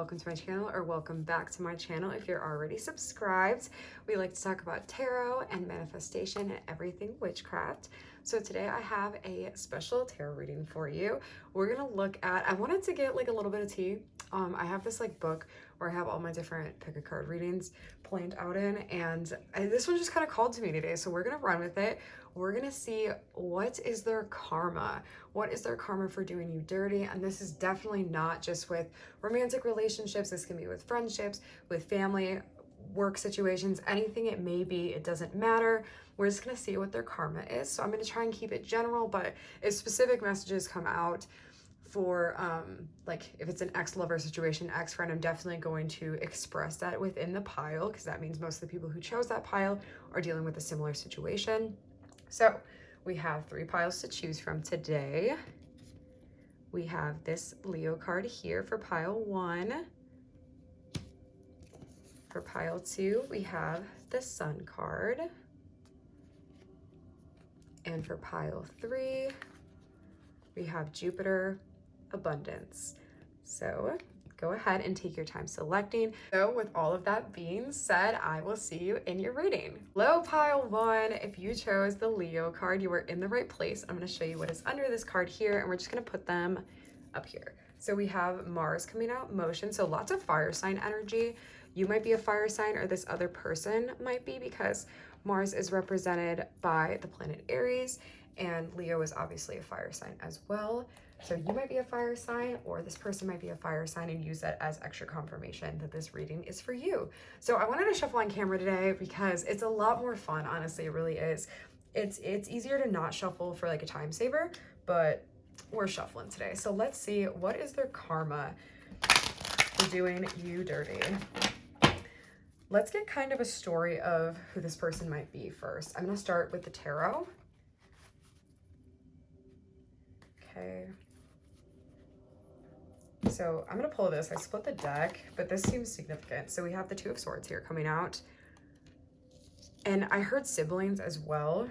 welcome to my channel, or welcome back to my channel if you're already subscribed. We like to talk about tarot and manifestation and everything witchcraft. So today I have a special tarot reading for you. We're gonna look at, I wanted to get like a little bit of tea. I have this like book where I have all my different pick a card readings planned out in, and this one just kind of called to me today, so we're gonna run with it. We're gonna see what is their karma. What is their karma for doing you dirty? And this is definitely not just with romantic relationships. This can be with friendships, with family, work situations, anything it may be. It doesn't matter. We're just gonna see what their karma is. So I'm gonna try and keep it general, but if specific messages come out for like if it's an ex-lover situation, ex-friend, I'm definitely going to express that within the pile, because that means most of the people who chose that pile are dealing with a similar situation. So we have 3 piles to choose from today. We have this Leo card here for pile 1. For pile 2, we have the Sun card. And for pile 3, we have Jupiter, Abundance. So go ahead and take your time selecting. So with all of that being said, I will see you in your reading. Hello, pile 1. If you chose the Leo card, you were in the right place. I'm going to show you what is under this card here, and we're just going to put them up here. So we have Mars coming out, motion, so lots of fire sign energy. You might be a fire sign, or this other person might be, because Mars is represented by the planet Aries, and Leo is obviously a fire sign as well. So you might be a fire sign, or this person might be a fire sign, and use that as extra confirmation that this reading is for you. So I wanted to shuffle on camera today because it's a lot more fun, honestly, it really is. It's easier to not shuffle for like a time saver, but we're shuffling today. So let's see, what is their karma for doing you dirty? Let's get kind of a story of who this person might be first. I'm gonna start with the tarot. Okay. So I'm gonna pull this. I split the deck, but this seems significant. So we have the 2 of Swords here coming out. And I heard siblings as well.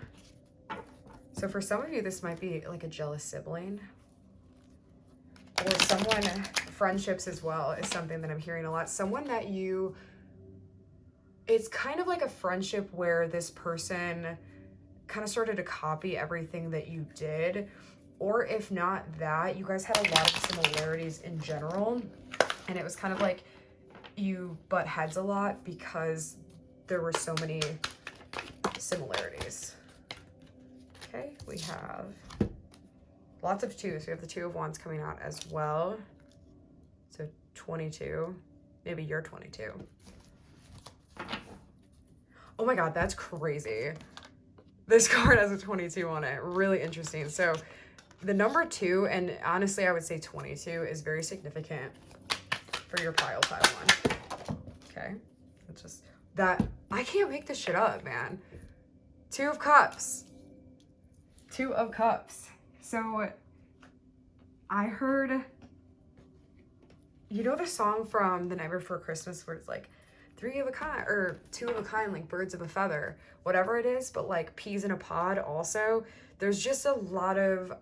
So for some of you, this might be like a jealous sibling. Or someone, friendships as well is something that I'm hearing a lot. Someone that you, it's kind of like a friendship where this person kind of started to copy everything that you did. Or if not that, you guys had a lot of similarities in general. And it was kind of like you butt heads a lot because there were so many similarities. Okay, we have lots of 2s. We have the 2 of Wands coming out as well. So 22, maybe you're 22. Oh my God, that's crazy. This card has a 22 on it, really interesting. So the number 2, and honestly, I would say 22 is very significant for your pile 1. Okay, it's just that, I can't make this shit up, man. 2 of Cups. 2 of Cups. So I heard, you know the song from The Night Before Christmas where it's like 3 of a kind, or 2 of a kind, like birds of a feather, whatever it is, but like peas in a pod also. There's just a lot of,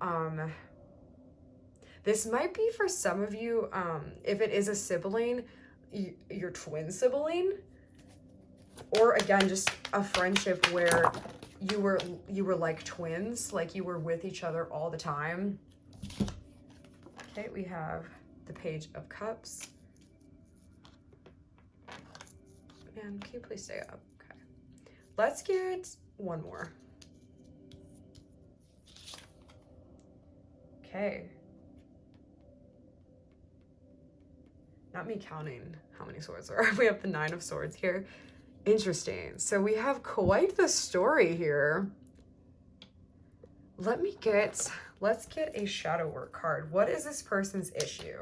this might be for some of you, if it is a sibling, your twin sibling, or again, just a friendship where you were like twins, like you were with each other all the time. Okay, we have the Page of Cups. And can you please stay up? Okay. Let's get one more. Okay. Not me counting how many swords there are. We have the 9 of Swords here. Interesting. So we have quite the story here. Let's get a shadow work card. What is this person's issue?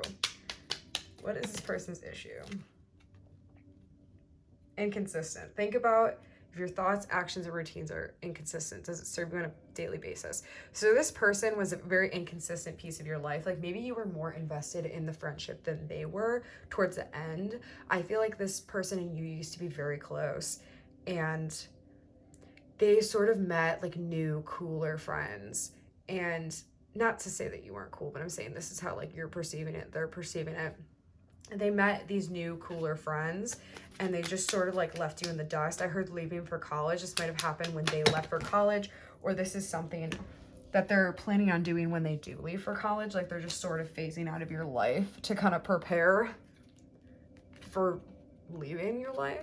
What is this person's issue? Inconsistent. Think about if your thoughts, actions, or routines are inconsistent. Does it serve you on a daily basis? So this person was a very inconsistent piece of your life. Like maybe you were more invested in the friendship than they were towards the end. I feel like this person and you used to be very close, and they sort of met like new, cooler friends. And not to say that you weren't cool, but I'm saying this is how like you're perceiving it, they're perceiving it. they met these new cooler friends and they just sort of like left you in the dust. I heard leaving for college. This might have happened when they left for college, or this is something that they're planning on doing when they do leave for college. Like they're just sort of phasing out of your life to kind of prepare for leaving your life.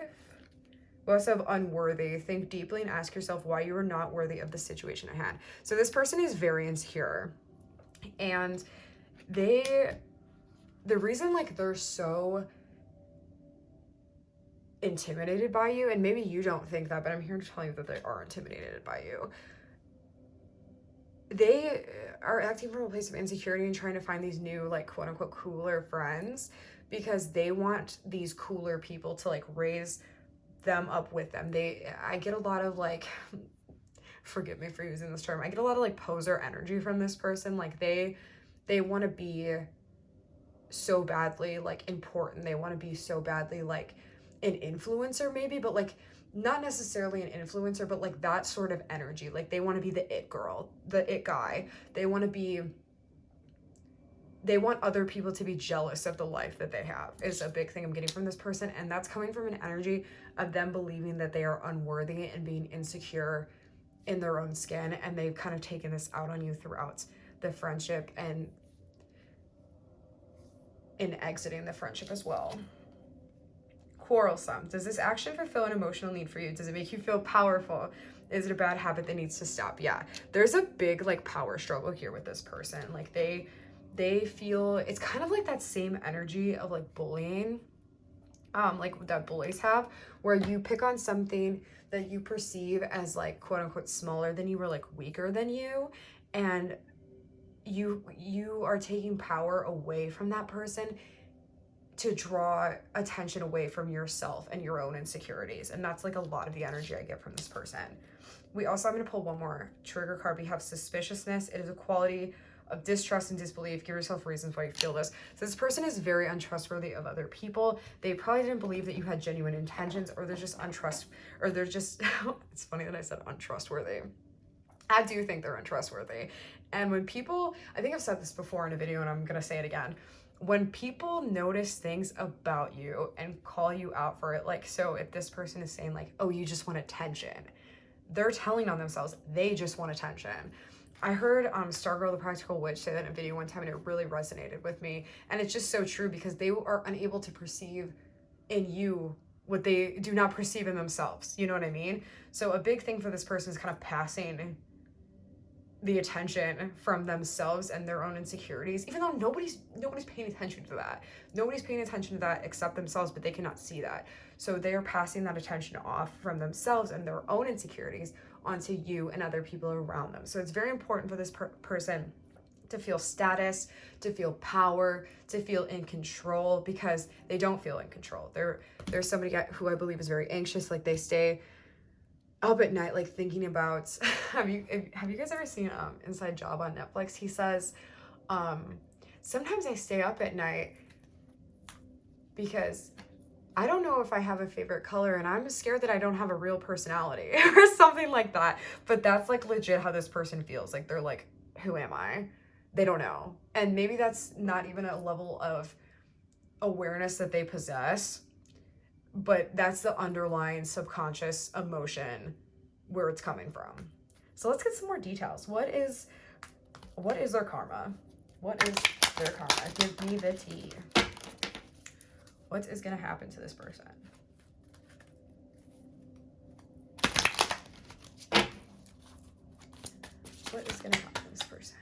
We also have unworthy. Think deeply and ask yourself why you are not worthy of the situation at hand. So this person is very insecure, and the reason like they're so intimidated by you, and maybe you don't think that, but I'm here to tell you that they are intimidated by you. They are acting from a place of insecurity and trying to find these new, like, quote unquote cooler friends, because they want these cooler people to like raise them up with them. I get a lot of like, forgive me for using this term, I get a lot of like poser energy from this person. Like they want to be so badly like important. They want to be so badly like an influencer maybe, but like not necessarily an influencer, but like that sort of energy. Like they want to be the it girl, the it guy. They want other people to be jealous of the life that they have, is a big thing I'm getting from this person. And that's coming from an energy of them believing that they are unworthy and being insecure in their own skin. And they've kind of taken this out on you throughout the friendship and in exiting the friendship as well. Quarrelsome. Does this action fulfill an emotional need for you? Does it make you feel powerful? Is it a bad habit that needs to stop? Yeah, there's a big like power struggle here with this person. Like they feel, it's kind of like that same energy of like bullying, like that bullies have, where you pick on something that you perceive as like quote unquote smaller than you, or like weaker than you, and you are taking power away from that person to draw attention away from yourself and your own insecurities. And that's like a lot of the energy I get from this person. We also, I'm going to pull one more trigger card. We have suspiciousness. It is a quality of distrust and disbelief. Give yourself reasons why you feel this. So this person is very untrustworthy of other people. They probably didn't believe that you had genuine intentions, or they're just it's funny that I said untrustworthy. I do think they're untrustworthy. And when people, I think I've said this before in a video and I'm going to say it again, when people notice things about you and call you out for it, like, so if this person is saying like, oh, you just want attention, they're telling on themselves, they just want attention. I heard Stargirl the Practical Witch say that in a video one time, and it really resonated with me. And it's just so true, because they are unable to perceive in you what they do not perceive in themselves. You know what I mean? So a big thing for this person is kind of passing the attention from themselves and their own insecurities, even though nobody's paying attention to that. Nobody's paying attention to that except themselves, but they cannot see that. So they are passing that attention off from themselves and their own insecurities onto you and other people around them. So it's very important for this person to feel status, to feel power, to feel in control, because they don't feel in control. There's somebody who I believe is very anxious. Like they stay up at night, like thinking about, have you guys ever seen Inside Job on Netflix? He says, sometimes I stay up at night because I don't know if I have a favorite color, and I'm scared that I don't have a real personality or something like that. But that's like legit how this person feels. Like they're like, who am I? They don't know. And maybe that's not even a level of awareness that they possess, but that's the underlying subconscious emotion where it's coming from. So let's get some more details. What is their karma? What is their karma? Give me the tea. What is going to happen to this person? What is going to happen to this person?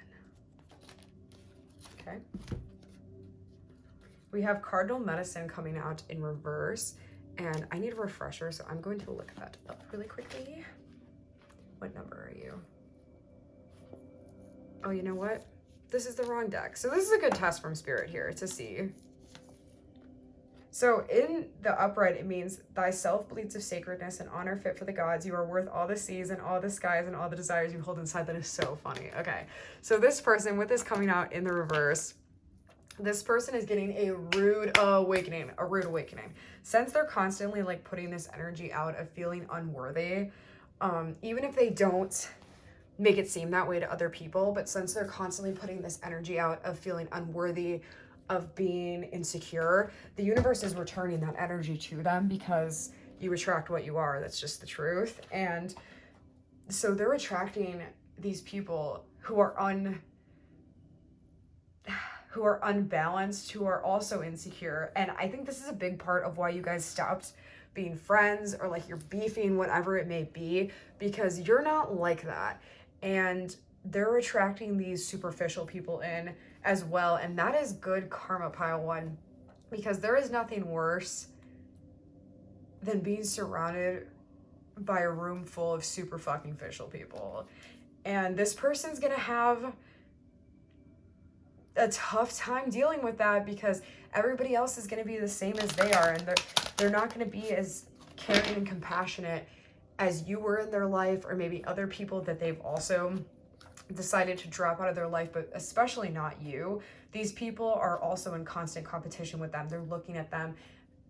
Okay. We have Cardinal Medicine coming out in reverse, and I need a refresher, so I'm going to look that up really quickly. What number are you? Oh, you know what? This is the wrong deck. So this is a good test from Spirit here to see. So in the upright, it means thyself bleeds of sacredness and honor fit for the gods. You are worth all the seas and all the skies and all the desires you hold inside. That is so funny. Okay, so this person, with this coming out in the reverse, this person is getting a rude awakening, Since they're constantly like putting this energy out of feeling unworthy, even if they don't make it seem that way to other people, but since they're constantly putting this energy out of feeling unworthy, of being insecure, the universe is returning that energy to them because you attract what you are. That's just the truth. And so they're attracting these people who are unbalanced, who are also insecure. And I think this is a big part of why you guys stopped being friends, or like you're beefing, whatever it may be, because you're not like that. And they're attracting these superficial people in as well. And that is good karma, pile one, because there is nothing worse than being surrounded by a room full of super fucking official people. And this person's gonna have a tough time dealing with that because everybody else is gonna be the same as they are, and they're not gonna be as caring and compassionate as you were in their life, or maybe other people that they've also decided to drop out of their life, but especially not you. These people are also in constant competition with them. They're looking at them,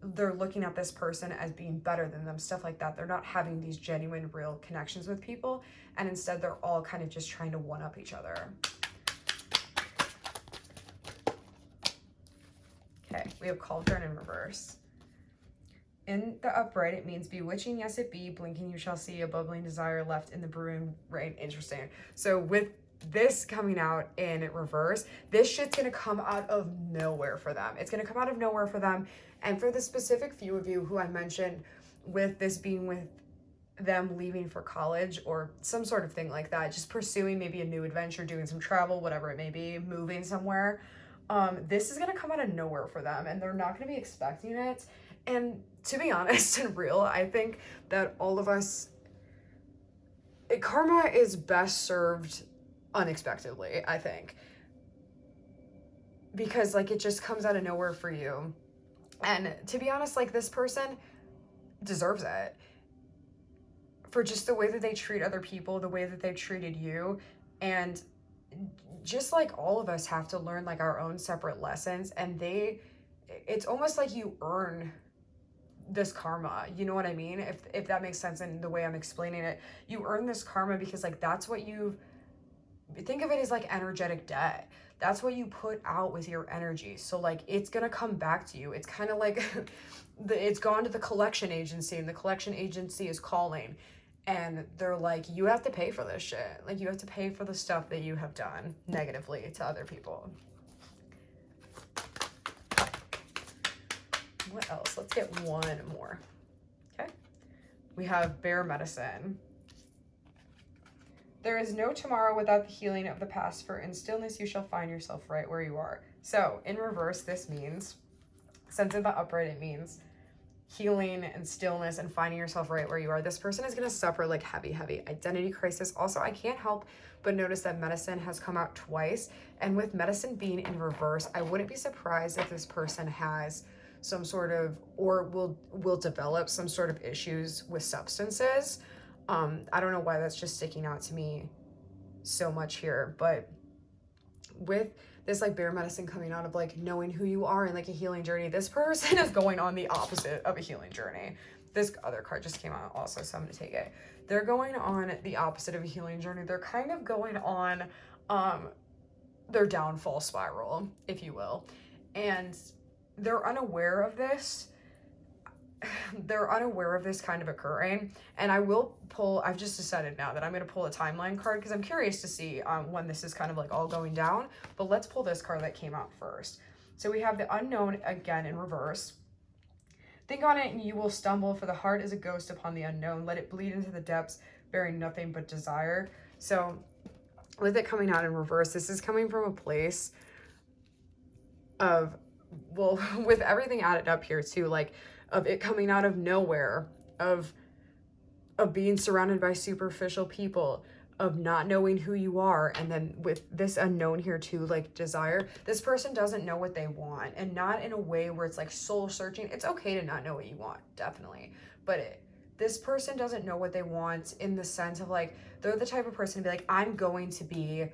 they're looking at this person as being better than them, stuff like that. They're not having these genuine, real connections with people, and instead they're all kind of just trying to one-up each other. Okay, we have Cauldron in reverse. In the upright, it means bewitching, yes it be, blinking you shall see, a bubbling desire left in the brewing rain. Interesting. So with this coming out in reverse, this shit's gonna come out of nowhere for them. It's gonna come out of nowhere for them. And for the specific few of you who I mentioned, with this being with them leaving for college or some sort of thing like that, just pursuing maybe a new adventure, doing some travel, whatever it may be, moving somewhere, this is gonna come out of nowhere for them, and they're not gonna be expecting it. And to be honest and real, I think that all of us, karma is best served unexpectedly, I think. Because like it just comes out of nowhere for you. And to be honest, like this person deserves it for just the way that they treat other people, the way that they treated you. And just like all of us have to learn like our own separate lessons, and it's almost like you earn this karma, you know what I mean? If that makes sense in the way I'm explaining it, you earn this karma because like that's what you think of it as, like energetic debt. That's what you put out with your energy. So like it's gonna come back to you. It's kind of like it's gone to the collection agency, and the collection agency is calling, and they're like, you have to pay for this shit. Like you have to pay for the stuff that you have done negatively to other people. What else? Let's get one more. Okay. We have Bear Medicine. There is no tomorrow without the healing of the past, for in stillness you shall find yourself right where you are. So in reverse, this means, since in the upright it means healing and stillness and finding yourself right where you are. This person is going to suffer like heavy identity crisis. Also, I can't help but notice that Medicine has come out twice. And with Medicine being in reverse, I wouldn't be surprised if this person has some sort of, or will develop some sort of issues with substances. I don't know why that's just sticking out to me so much here, but with this like Bear Medicine coming out of like knowing who you are and like a healing journey, this person is going on the opposite of a healing journey. This other card just came out also, so I'm gonna take it. They're going on the opposite of a healing journey. They're kind of going on their downfall spiral, if you will. And they're unaware of this. They're unaware of this kind of occurring. And I will pull, I've just decided now that I'm going to pull a timeline card because I'm curious to see when this is kind of like all going down. But let's pull this card that came out first. So we have the Unknown again in reverse. Think on it and you will stumble, for the heart is a ghost upon the unknown. Let it bleed into the depths, bearing nothing but desire. So with it coming out in reverse, this is coming from a place of, well, with everything added up here too, like of it coming out of nowhere, of being surrounded by superficial people, of not knowing who you are, and then with this unknown here too, like desire. This person doesn't know what they want, and not in a way where it's like soul searching. It's okay to not know what you want, definitely, but this person doesn't know what they want in the sense of like, they're the type of person to be like, I'm going to be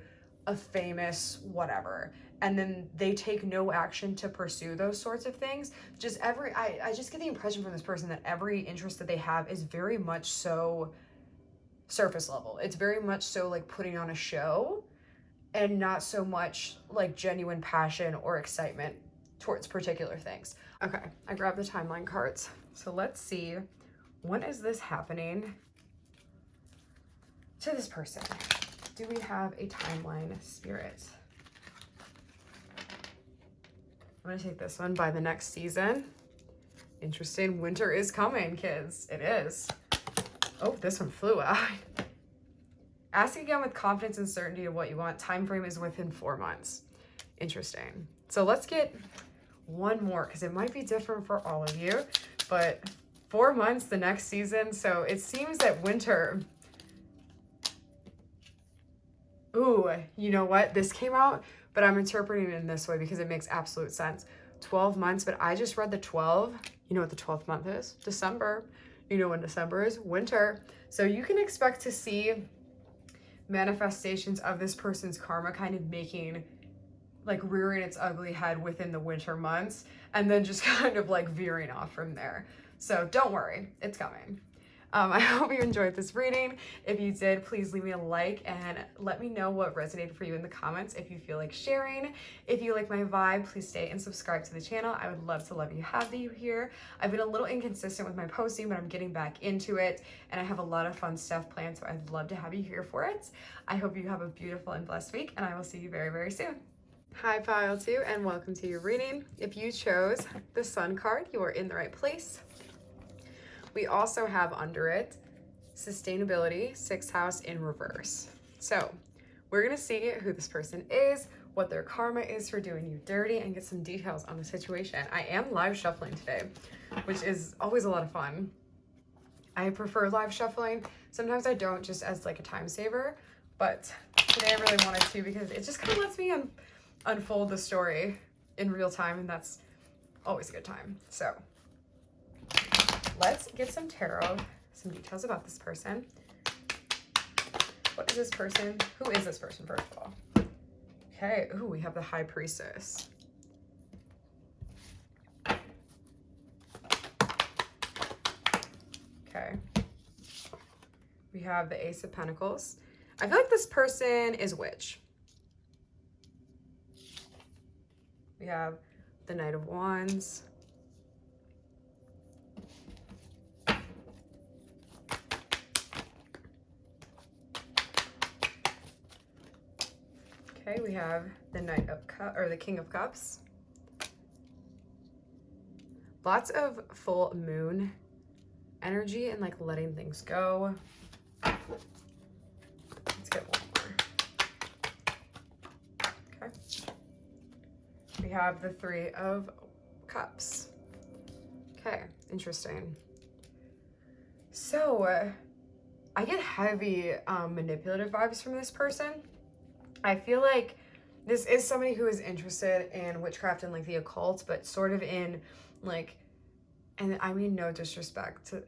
a famous whatever, and then they take no action to pursue those sorts of things. Just I just get the impression from this person that every interest that they have is very much so surface level. It's very much so like putting on a show, and not so much like genuine passion or excitement towards particular things. Okay, I grabbed the timeline cards. So let's see, when is this happening to this person? Do we have a timeline, spirit? I'm gonna take this one, by the next season. Interesting, winter is coming, kids. It is. Oh, this one flew out. Ask again with confidence and certainty of what you want. Time frame is within 4 months. Interesting. So let's get one more, because it might be different for all of you, but 4 months, the next season. So it seems that winter, ooh, you know what? This came out, but I'm interpreting it in this way because it makes absolute sense. 12 months, but I just read the 12. You know what the 12th month is? December. You know when December is? Winter. So you can expect to see manifestations of this person's karma kind of making, like rearing its ugly head within the winter months, and then just kind of like veering off from there. So don't worry, it's coming. I hope you enjoyed this reading. If you did, please leave me a like and let me know what resonated for you in the comments if you feel like sharing. If you like my vibe, please stay and subscribe to the channel. I would love to have you here. I've been a little inconsistent with my posting, but I'm getting back into it, and I have a lot of fun stuff planned, so I'd love to have you here for it. I hope you have a beautiful and blessed week, and I will see you very, very soon. Hi, Pile 2, and welcome to your reading. If you chose the Sun card, you are in the right place. We also have under it sustainability, 6th house in reverse. So we're going to see who this person is, what their karma is for doing you dirty, and get some details on the situation. I am live shuffling today, which is always a lot of fun. I prefer live shuffling. Sometimes I don't, just as like a time saver, but today I really wanted to because it just kind of lets me unfold the story in real time, and that's always a good time. So let's get some tarot, some details about this person. What is this person? Who is this person, first of all? Okay, ooh, we have the High Priestess. Okay. We have the Ace of Pentacles. I feel like this person is witch. We have the Knight of Wands. Okay, we have the Knight of Cups, or the King of Cups. Lots of full moon energy and like letting things go. Let's get one more. Okay. We have the Three of Cups. Okay, interesting. So I get heavy manipulative vibes from this person. I feel like this is somebody who is interested in witchcraft and like the occult, but sort of in like, and I mean no disrespect to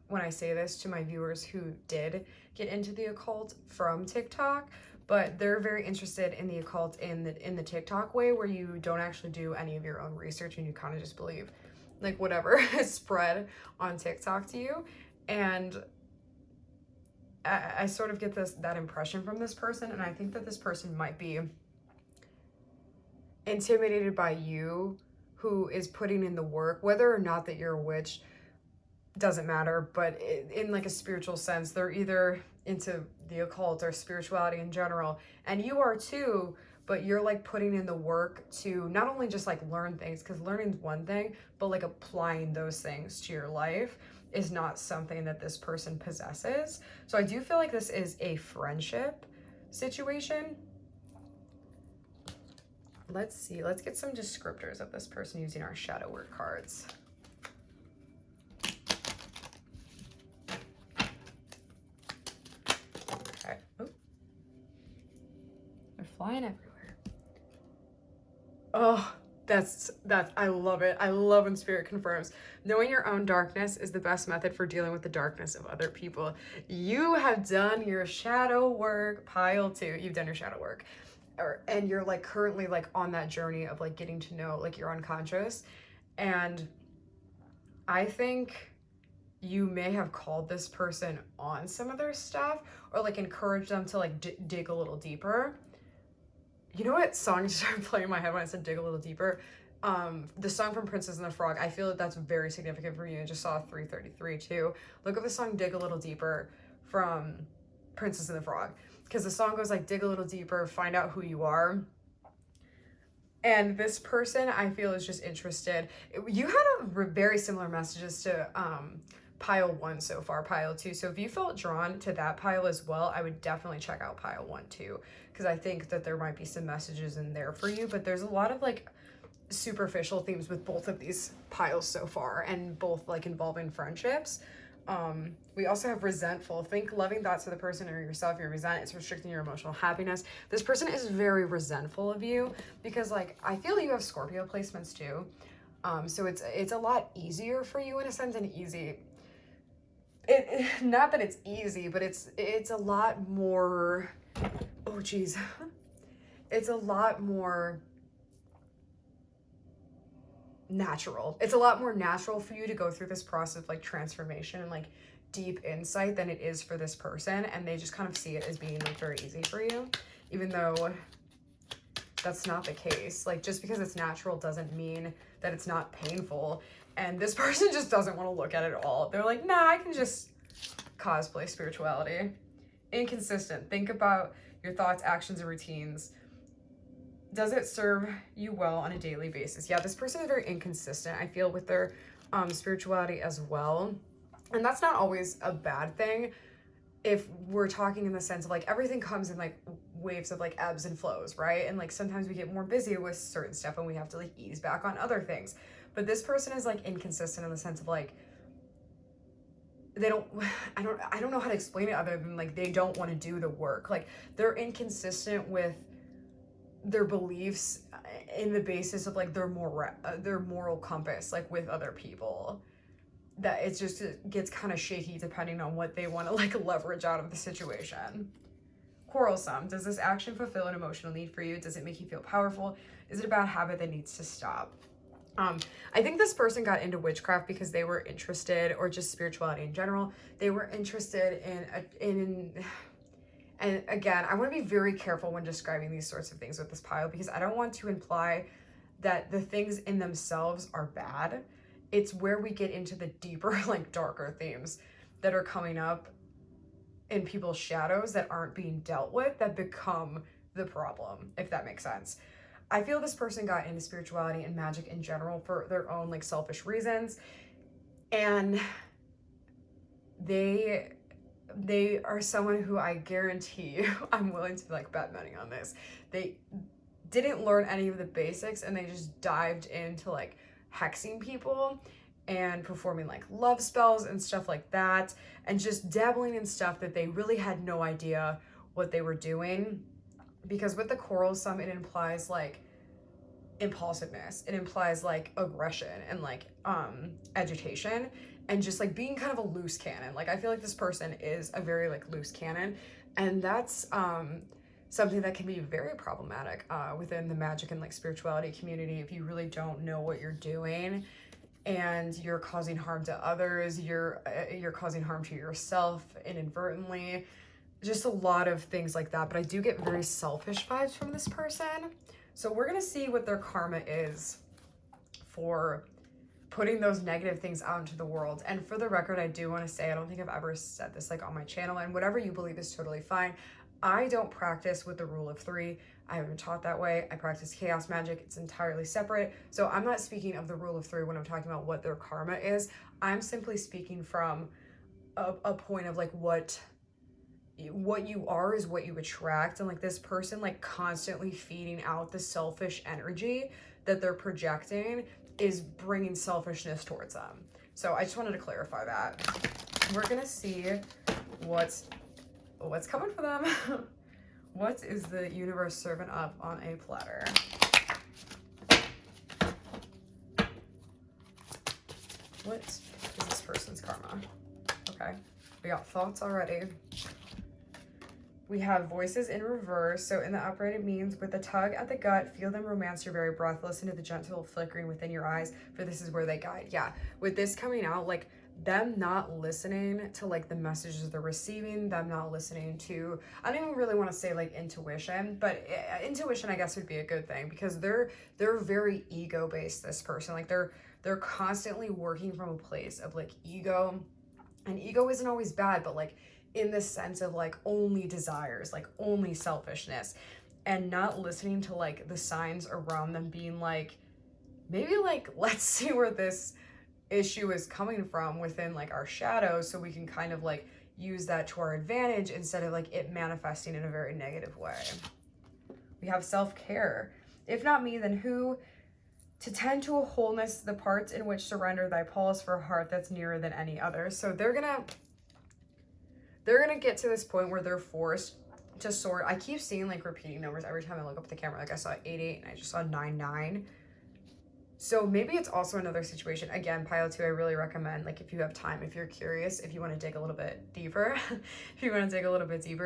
when I say this to my viewers who did get into the occult from TikTok, but they're very interested in the occult in the TikTok way, where you don't actually do any of your own research and you kind of just believe like whatever is spread on TikTok to you. And I sort of get that impression from this person, and I think that this person might be intimidated by you, who is putting in the work. Whether or not that you're a witch doesn't matter, but in like a spiritual sense, they're either into the occult or spirituality in general, and you are too, but you're like putting in the work to not only just like learn things, because learning's one thing, but like applying those things to your life is not something that this person possesses. So I do feel like this is a friendship situation. Let's see, let's get some descriptors of this person using our shadow work cards. Okay. Ooh. They're flying everywhere. Oh, that's I love it. I love when spirit confirms. Knowing your own darkness is the best method for dealing with the darkness of other people. You have done your shadow work, Pile 2. You've done your shadow work. And you're like currently like on that journey of like getting to know like your unconscious. And I think you may have called this person on some of their stuff, or like encouraged them to like dig a little deeper. You know what song just started playing in my head when I said dig a little deeper? The song from Princess and the Frog, I feel that that's very significant for you. I just saw 333 too. Look at the song Dig a Little Deeper from Princess and the Frog, because the song goes like, dig a little deeper, find out who you are. And this person, I feel, is just interested. You had very similar messages to pile 1 so far, pile 2. So if you felt drawn to that pile as well, I would definitely check out pile 1 too, because I think that there might be some messages in there for you. But there's a lot of like superficial themes with both of these piles so far, and both like involving friendships. We also have resentful. Think loving thoughts of the person or yourself. You resent, it's restricting your emotional happiness. This person is very resentful of you because like I feel you have Scorpio placements too. So it's a lot easier for you in a sense, and easy. Not that it's easy, but it's a lot more, oh geez. It's a lot more natural. It's a lot more natural for you to go through this process of like transformation and like deep insight than it is for this person, and they just kind of see it as being like very easy for you, even though that's not the case. Like just because it's natural doesn't mean that it's not painful, and this person just doesn't want to look at it at all. They're like, nah, I can just cosplay spirituality. Inconsistent. Think about your thoughts, actions, and routines. Does it serve you well on a daily basis? Yeah, this person is very inconsistent, I feel, with their spirituality as well. And that's not always a bad thing if we're talking in the sense of like everything comes in like waves of like ebbs and flows, right? And like sometimes we get more busy with certain stuff and we have to like ease back on other things. But this person is like inconsistent in the sense of like they don't, I don't know how to explain it other than like they don't want to do the work. Like they're inconsistent with their beliefs in the basis of like their moral compass, like with other people, that it gets kind of shaky depending on what they want to like leverage out of the situation. Quarrelsome. Does this action fulfill an emotional need for you? Does it make you feel powerful? Is it a bad habit that needs to stop? I think this person got into witchcraft because they were interested, or just spirituality in general, they were interested in and again, I want to be very careful when describing these sorts of things with this pile, because I don't want to imply that the things in themselves are bad. It's where we get into the deeper, like darker themes that are coming up in people's shadows that aren't being dealt with that become the problem, if that makes sense. I feel this person got into spirituality and magic in general for their own like selfish reasons, and they are someone who I guarantee you, I'm willing to like bet money on this, they didn't learn any of the basics and they just dived into like hexing people and performing like love spells and stuff like that, and just dabbling in stuff that they really had no idea what they were doing. Because with the quarrelsome, it implies like impulsiveness, it implies like aggression and like agitation, and just like being kind of a loose cannon. Like I feel like this person is a very like loose cannon, and that's something that can be very problematic within the magic and like spirituality community if you really don't know what you're doing and you're causing harm to others, you're causing harm to yourself inadvertently, just a lot of things like that. But I do get very selfish vibes from this person. So we're gonna see what their karma is for putting those negative things out into the world. And for the record, I do want to say, I don't think I've ever said this like on my channel, and whatever you believe is totally fine. I don't practice with the rule of 3. I haven't been taught that way. I practice chaos magic. It's entirely separate. So I'm not speaking of the rule of 3 when I'm talking about what their karma is. I'm simply speaking from a point of like what you are is what you attract. And like this person like constantly feeding out the selfish energy that they're projecting is bringing selfishness towards them. So I just wanted to clarify that. We're gonna see what's coming for them. What is the universe serving up on a platter? What is this person's karma? Okay, we got thoughts already. We have voices in reverse. So in the upright, it means with a tug at the gut, feel them romance your very breath. Listen to the gentle flickering within your eyes, for this is where they guide. Yeah, with this coming out, like them not listening to like the messages they're receiving, them not listening to, I don't even really want to say like intuition, but intuition I guess would be a good thing, because they're very ego based, this person. Like they're constantly working from a place of like ego, and ego isn't always bad, but like in the sense of like only desires, like only selfishness, and not listening to like the signs around them being like, maybe like, let's see where this issue is coming from within like our shadows, so we can kind of like use that to our advantage instead of like it manifesting in a very negative way. We have self-care. If not me, then who? To tend to a wholeness, the parts in which surrender thy pulse for a heart that's nearer than any other. So they're gonna get to this point where they're forced to sort. I keep seeing like repeating numbers every time I look up at the camera. Like I saw 88 and I just saw 99. So maybe it's also another situation. Again, pile 2, I really recommend, like if you have time, if you're curious, if you want to dig a little bit deeper,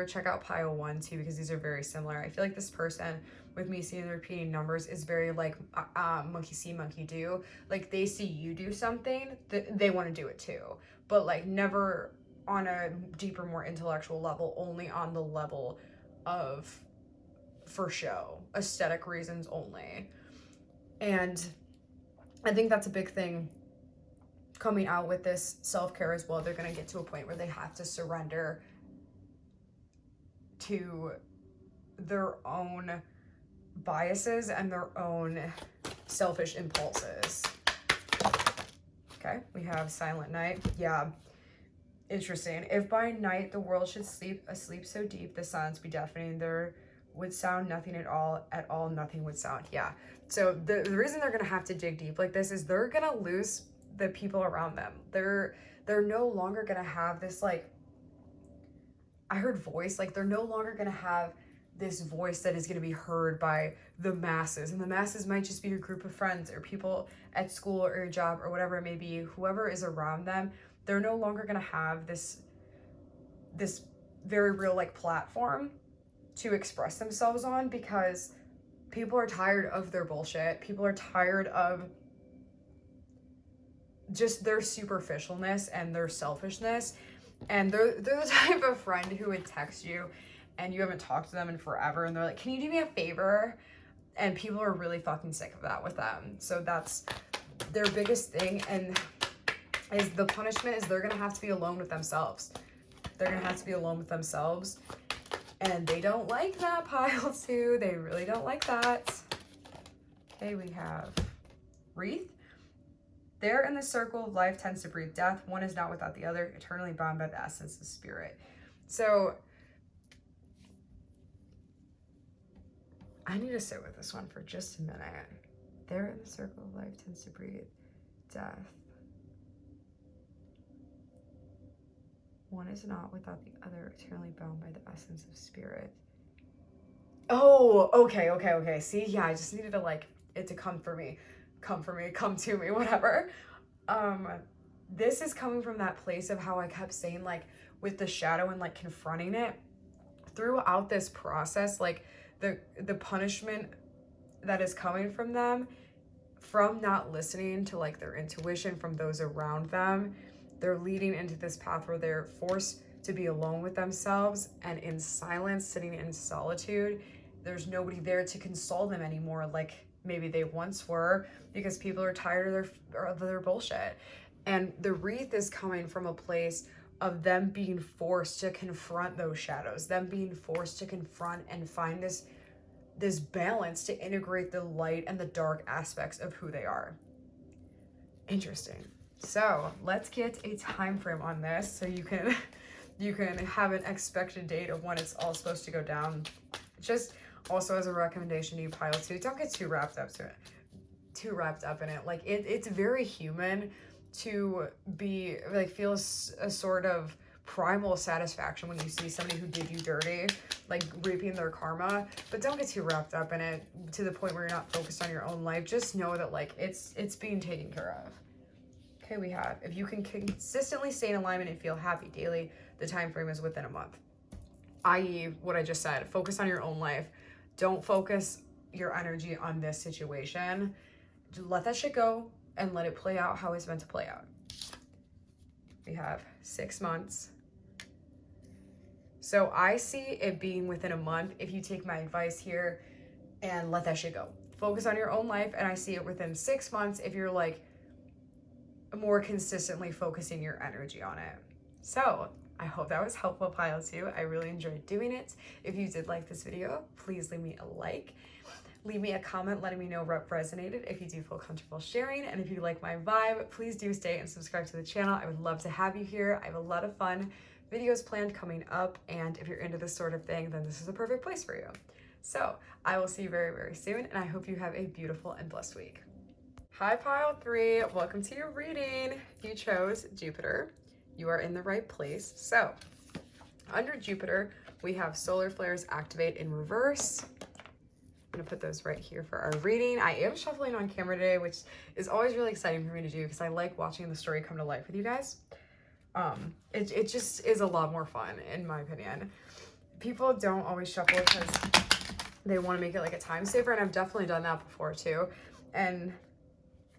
check out pile 1 too, because these are very similar. I feel like this person, with me seeing the repeating numbers, is very like monkey see, monkey do. Like they see you do something, they want to do it too, but like never on a deeper, more intellectual level, only on the level of for show, aesthetic reasons only. And I think that's a big thing coming out with this self-care as well. They're going to get to a point where they have to surrender to their own biases and their own selfish impulses. Okay, we have silent night. Yeah, interesting. If by night the world should sleep a sleep so deep, the silence be deafening, there would sound nothing at all, nothing would sound. Yeah. So the reason they're gonna have to dig deep like this is they're gonna lose the people around them. They're no longer gonna have this, like, I heard voice, like they're no longer gonna have this voice that is gonna be heard by the masses. And the masses might just be your group of friends or people at school or your job or whatever it may be, whoever is around them. They're no longer gonna have this very real like platform to express themselves on, because people are tired of their bullshit. People are tired of just their superficialness and their selfishness. And they're the type of friend who would text you and you haven't talked to them in forever, and they're like, can you do me a favor? And people are really fucking sick of that with them. So that's their biggest thing, and is the punishment is they're gonna have to be alone with themselves. They're gonna have to be alone with themselves. And they don't like that, pile 2. They really don't like that. Okay, we have wreath. There in the circle of life tends to breathe death. One is not without the other, eternally bound by the essence of spirit. So I need to sit with this one for just a minute. There in the circle of life tends to breathe death. One is not without the other, eternally bound by the essence of spirit. Oh, okay. See, yeah, I just needed to like it to come to me, whatever. This is coming from that place of how I kept saying, like, with the shadow and like confronting it throughout this process, like the punishment that is coming from them, from not listening to like their intuition, from those around them. They're leading into this path where they're forced to be alone with themselves and in silence, sitting in solitude. There's nobody there to console them anymore, like maybe they once were, because people are tired of their bullshit. And the wreath is coming from a place of them being forced to confront those shadows, them being forced to confront and find this balance to integrate the light and the dark aspects of who they are. Interesting. So let's get a time frame on this so you can have an expected date of when it's all supposed to go down. Just also as a recommendation to you, pile 2, don't get too wrapped up in it. Like it's very human to be like feel a sort of primal satisfaction when you see somebody who did you dirty, like reaping their karma, but don't get too wrapped up in it to the point where you're not focused on your own life. Just know that like it's being taken care of. Okay, we have, if you can consistently stay in alignment and feel happy daily, the time frame is within a month. I.e., what I just said, focus on your own life. Don't focus your energy on this situation. Just let that shit go and let it play out how it's meant to play out. We have 6 months. So I see it being within a month if you take my advice here and let that shit go. Focus on your own life, and I see it within 6 months if you're like more consistently focusing your energy on it. So I hope that was helpful, Pile 2. I really enjoyed doing it. If you did like this video, please leave me a like. Leave me a comment letting me know what resonated if you do feel comfortable sharing. And if you like my vibe, please do stay and subscribe to the channel. I would love to have you here. I have a lot of fun videos planned coming up. And if you're into this sort of thing, then this is a perfect place for you. So I will see you very, very soon. And I hope you have a beautiful and blessed week. Hi, Pile 3. Welcome to your reading. You chose Jupiter. You are in the right place. So under Jupiter, we have solar flares activate in reverse. I'm gonna put those right here for our reading. I am shuffling on camera today, which is always really exciting for me to do because I like watching the story come to life with you guys. It just is a lot more fun, in my opinion. People don't always shuffle because they want to make it like a time saver, and I've definitely done that before too. And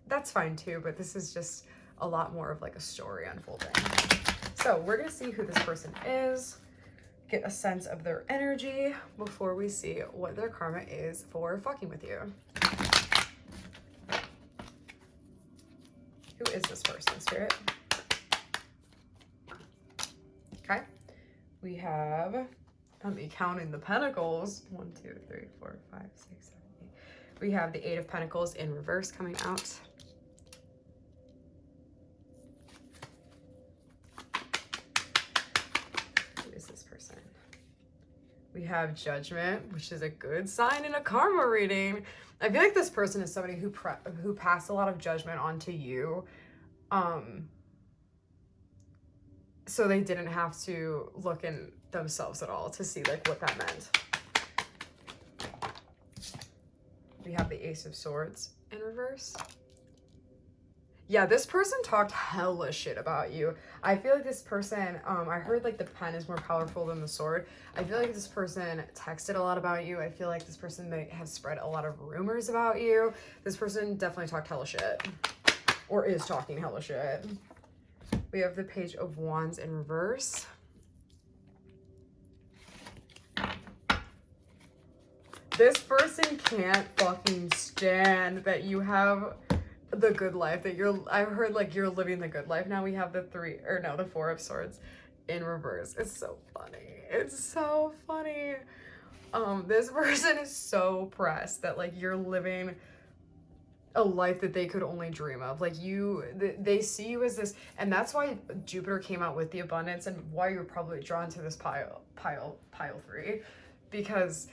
that's fine too, but this is just a lot more of like a story unfolding. So we're gonna see who this person is, get a sense of their energy before we see what their karma is for fucking with you. Who is this person, Spirit? Okay, we have, let me count in the Pentacles. 1, 2, 3, 4, 5, 6, 7, 8. We have the 8 of Pentacles in reverse coming out. We have Judgment, which is a good sign in a karma reading. I feel like this person is somebody who passed a lot of judgment onto you. So they didn't have to look in themselves at all to see like what that meant. We have the Ace of Swords in reverse. Yeah, this person talked hella shit about you. I feel like this person, I heard like the pen is more powerful than the sword. I feel like this person texted a lot about you. I feel like this person may have spread a lot of rumors about you. This person definitely talked hella shit, or is talking hella shit. We have the Page of Wands in reverse. This person can't fucking stand that you have the good life, that I heard like you're living the good life. Now we have the 4 of Swords in reverse. It's so funny. It's so funny. This person is so pressed that like you're living a life that they could only dream of. Like they see you as this, and that's why Jupiter came out with the abundance and why you're probably drawn to this pile 3, because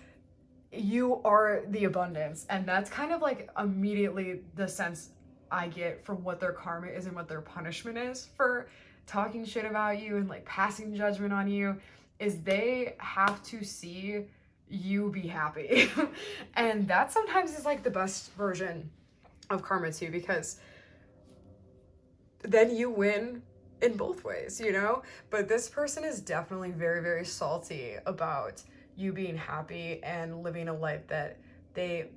you are the abundance. And that's kind of like immediately the sense I get from what their karma is and what their punishment is for talking shit about you and like passing judgment on you, is they have to see you be happy. And that sometimes is like the best version of karma too, because then you win in both ways, you know? But this person is definitely very, very salty about you being happy and living a life that they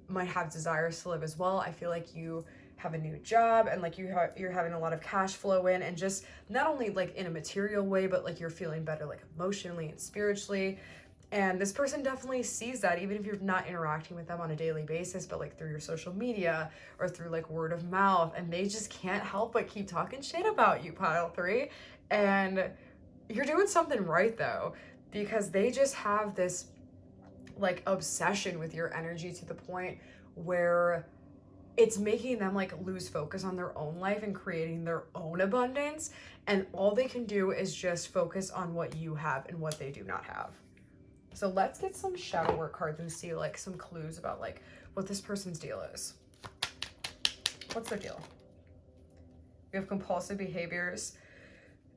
might have desires to live as well. I feel like you have a new job and like you're having a lot of cash flow in, and just not only like in a material way, but like you're feeling better like emotionally and spiritually. And this person definitely sees that, even if you're not interacting with them on a daily basis, but like through your social media or through like word of mouth, and they just can't help but keep talking shit about you, Pile 3. And you're doing something right though, because they just have this like obsession with your energy to the point where it's making them like lose focus on their own life and creating their own abundance. And all they can do is just focus on what you have and what they do not have. So let's get some shadow work cards and see like some clues about like what this person's deal is. What's their deal? We have compulsive behaviors.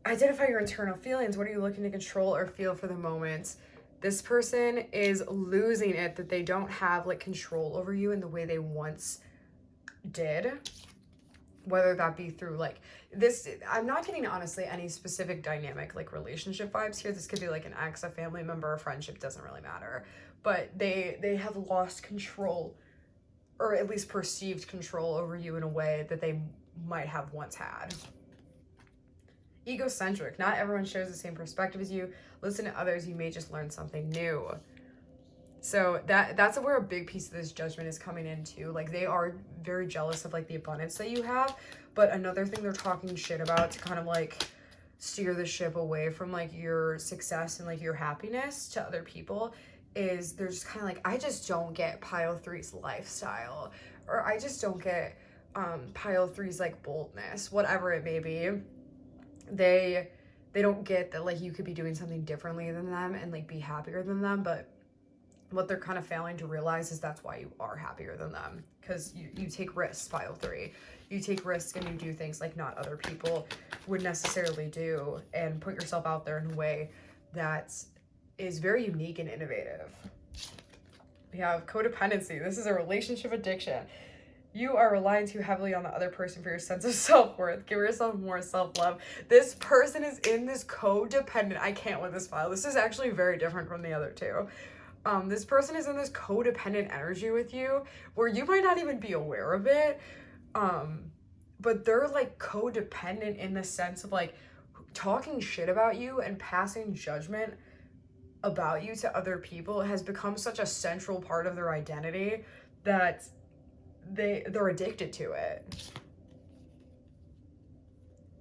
Identify your internal feelings. What are you looking to control or feel for the moment? This person is losing it that they don't have like control over you in the way they once did, whether that be through like this. I'm not getting honestly any specific dynamic like relationship vibes here. This could be like an ex, a family member, a friendship, doesn't really matter, but they have lost control, or at least perceived control over you in a way that they might have once had. egocentric. Not everyone shares the same perspective as you. Listen to others, you may just learn something new. So that's where a big piece of this judgment is coming into. Like, they are very jealous of like the abundance that you have, but another thing they're talking shit about to kind of like steer the ship away from like your success and like your happiness to other people is they're just kind of like, I just don't get pile three's lifestyle, or I just don't get pile three's like boldness, whatever it may be. They don't get that like you could be doing something differently than them and like be happier than them, but what they're kind of failing to realize is that's why you are happier than them, because you take risks, pile three. You take risks and you do things like not other people would necessarily do, and put yourself out there in a way that is very unique and innovative. We have codependency. This is a relationship addiction. You are relying too heavily on the other person for your sense of self-worth. Give yourself more self-love. This person is in this codependent. I can't with this file. This is actually very different from the other two. This person is in this codependent energy with you where you might not even be aware of it. But they're like codependent in the sense of like talking shit about you and passing judgment about you to other people has become such a central part of their identity that they're addicted to it.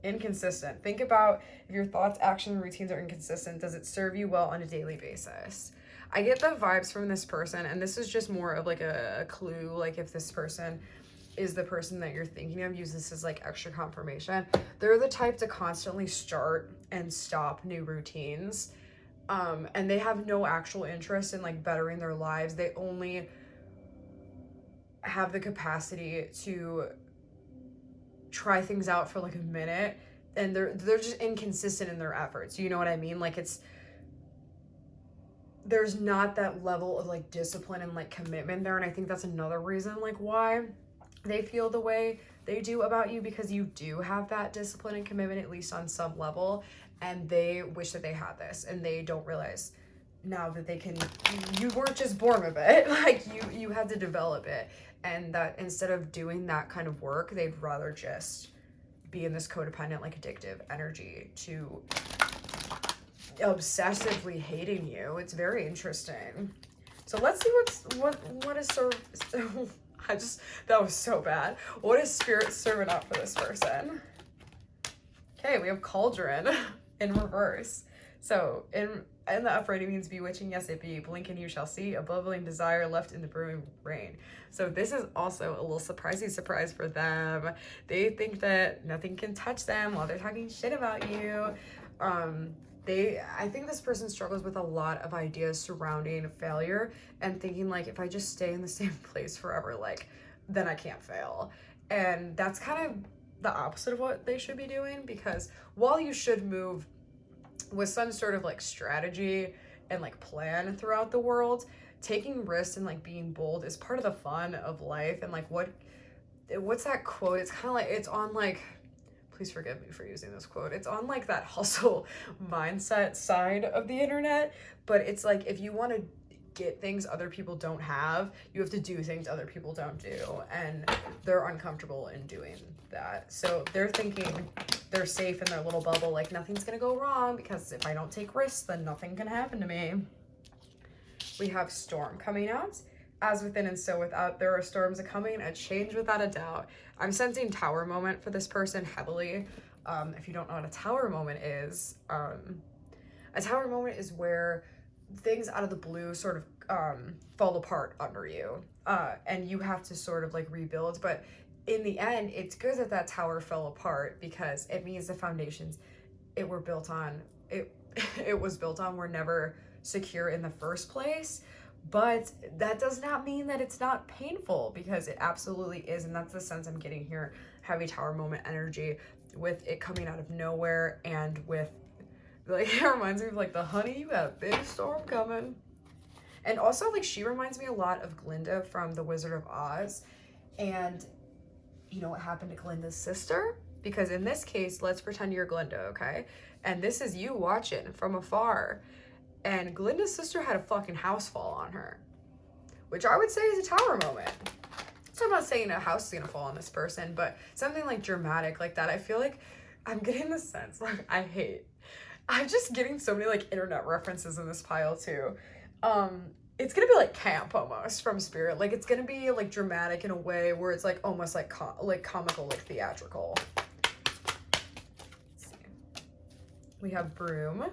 Inconsistent. Think about if your thoughts, actions, and routines are inconsistent, does it serve you well on a daily basis? I get the vibes from this person, and this is just more of like a clue, like if this person is the person that you're thinking of, use this as like extra confirmation. They're the type to constantly start and stop new routines, and they have no actual interest in like bettering their lives. They only have the capacity to try things out for like a minute, and they're just inconsistent in their efforts. You know what I mean? Like there's not that level of like discipline and like commitment there, and I think that's another reason like why they feel the way they do about you, because you do have that discipline and commitment, at least on some level, and they wish that they had this, and they don't realize now that they can, you weren't just born with it, like you had to develop it, and that instead of doing that kind of work, they'd rather just be in this codependent, like addictive energy to obsessively hating you. It's very interesting. So let's see what is that was so bad. What is spirit serving up for this person? Okay, we have cauldron in reverse. So in the upright, it means bewitching, yes it be. Blink and you shall see, a bubbling desire left in the brewing rain. So this is also a little surprising surprise for them. They think that nothing can touch them while they're talking shit about you. I think this person struggles with a lot of ideas surrounding failure and thinking like, if I just stay in the same place forever, like then I can't fail. And that's kind of the opposite of what they should be doing, because while you should move with some sort of like strategy and like plan throughout the world, taking risks and like being bold is part of the fun of life. And like what's that quote? It's kind of like, it's on like, please forgive me for using this quote, it's on like that hustle mindset side of the internet, but it's like, if you want to get things other people don't have, you have to do things other people don't do, and they're uncomfortable in doing that. So they're thinking they're safe in their little bubble, like nothing's gonna go wrong, because if I don't take risks, then nothing can happen to me. We have storm coming out. As within and so without, there are storms coming, a change without a doubt. I'm sensing tower moment for this person heavily. If you don't know what a tower moment is, a tower moment is where things out of the blue sort of fall apart under you, and you have to sort of like rebuild. But in the end, it's good that that tower fell apart, because it means the foundations it was built on were never secure in the first place. But that does not mean that it's not painful, because it absolutely is. And that's the sense I'm getting here. Heavy tower moment energy with it coming out of nowhere, and with like, it reminds me of like the honey, you got a big storm coming. And also like she reminds me a lot of Glinda from The Wizard of Oz. And you know what happened to Glinda's sister? Because in this case, let's pretend you're Glinda, okay? And this is you watching from afar. And Glinda's sister had a fucking house fall on her, which I would say is a tower moment. So I'm not saying a house is gonna fall on this person, but something like dramatic like that. I feel like I'm getting the sense, like, I'm just getting so many like internet references in this pile too. It's gonna be like camp almost from Spirit. Like it's gonna be like dramatic in a way where it's like almost like comical, like theatrical. Let's see. We have Broom.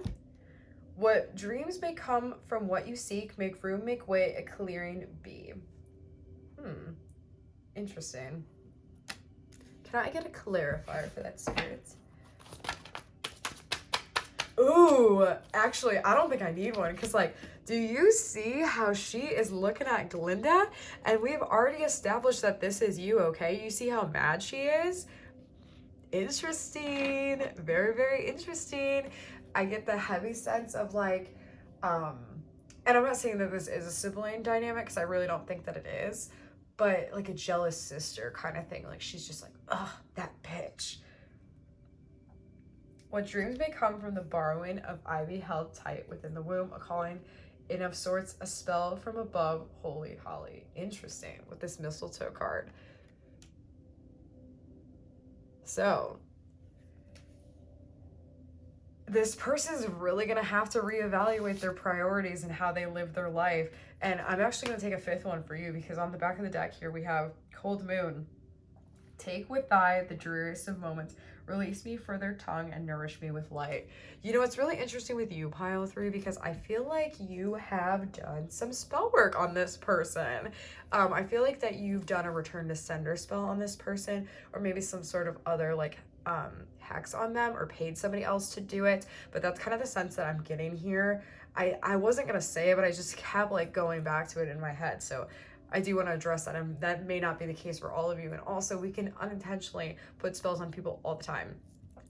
What dreams may come from what you seek, make room, make way, a clearing be. Interesting. Can I get a clarifier for that, Spirit? Ooh, actually, I don't think I need one because, like, do you see how she is looking at Glinda? And we've already established that this is you, okay? You see how mad she is? Interesting. Very, very interesting. I get the heavy sense of, like, and I'm not saying that this is a sibling dynamic because I really don't think that it is, but, like, a jealous sister kind of thing. Like, she's just like, ugh, that bitch. What dreams may come from the borrowing of ivy held tight within the womb, a calling in of sorts, a spell from above, holy holly. Interesting with this mistletoe card. So this person is really going to have to reevaluate their priorities and how they live their life. And I'm actually going to take a fifth one for you because on the back of the deck here we have Cold Moon. Take with thy the dreariest of moments, release me for their tongue and nourish me with light. You know, it's really interesting with you, pile 3, because I feel like you have done some spell work on this person. I feel like that you've done a return to sender spell on this person, or maybe some sort of other like hex on them, or paid somebody else to do it. But that's kind of the sense that I'm getting here. I wasn't gonna say it, but I just kept like going back to it in my head. So I do want to address that, and that may not be the case for all of you. And also, we can unintentionally put spells on people all the time.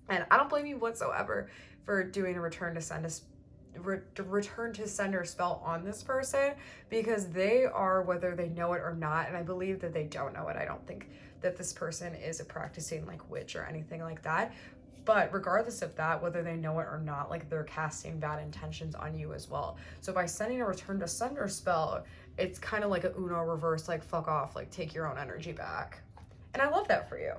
And I don't blame you whatsoever for doing a return to sender spell on this person, because they are, whether they know it or not, and I believe that they don't know it. I don't think that this person is a practicing like witch or anything like that. But regardless of that, whether they know it or not, like they're casting bad intentions on you as well. So by sending a return to sender spell, it's kind of like a Uno reverse, like fuck off, like take your own energy back. And I love that for you.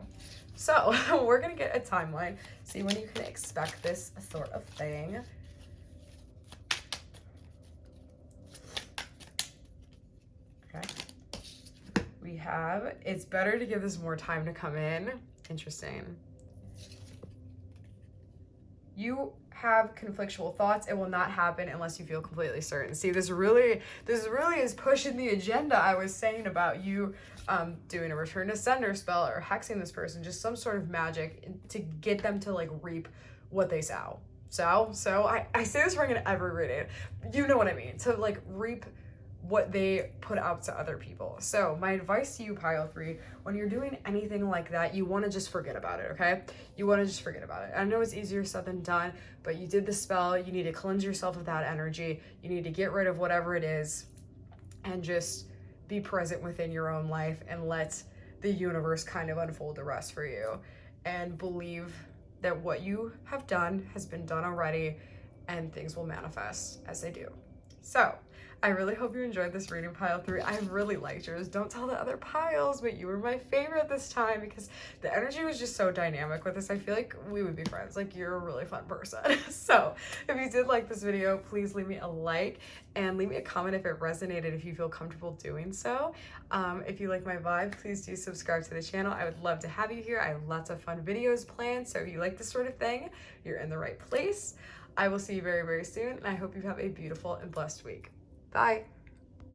So we're gonna get a timeline, see when you can expect this sort of thing. Okay. We have, it's better to give this more time to come in. Interesting. You have conflictual thoughts. It will not happen unless you feel completely certain. See, this really is pushing the agenda I was saying about you doing a return to sender spell or hexing this person, just some sort of magic to get them to like reap what they sow. So I say this ring in every reading. You know what I mean? To like reap what they put out to other people. So my advice to you, pile 3, when you're doing anything like that, you want to just forget about it, okay? You want to just forget about it. I know it's easier said than done, but you did the spell. You need to cleanse yourself of that energy. You need to get rid of whatever it is and just be present within your own life and let the universe kind of unfold the rest for you, and believe that what you have done has been done already and things will manifest as they do. So I really hope you enjoyed this reading, pile 3. I really liked yours. Don't tell the other piles, but you were my favorite this time because the energy was just so dynamic with this. I feel like we would be friends. Like, you're a really fun person. So if you did like this video, please leave me a like and leave me a comment if it resonated, if you feel comfortable doing so. If you like my vibe, please do subscribe to the channel. I would love to have you here. I have lots of fun videos planned. So if you like this sort of thing, you're in the right place. I will see you very, very soon. And I hope you have a beautiful and blessed week. Bye.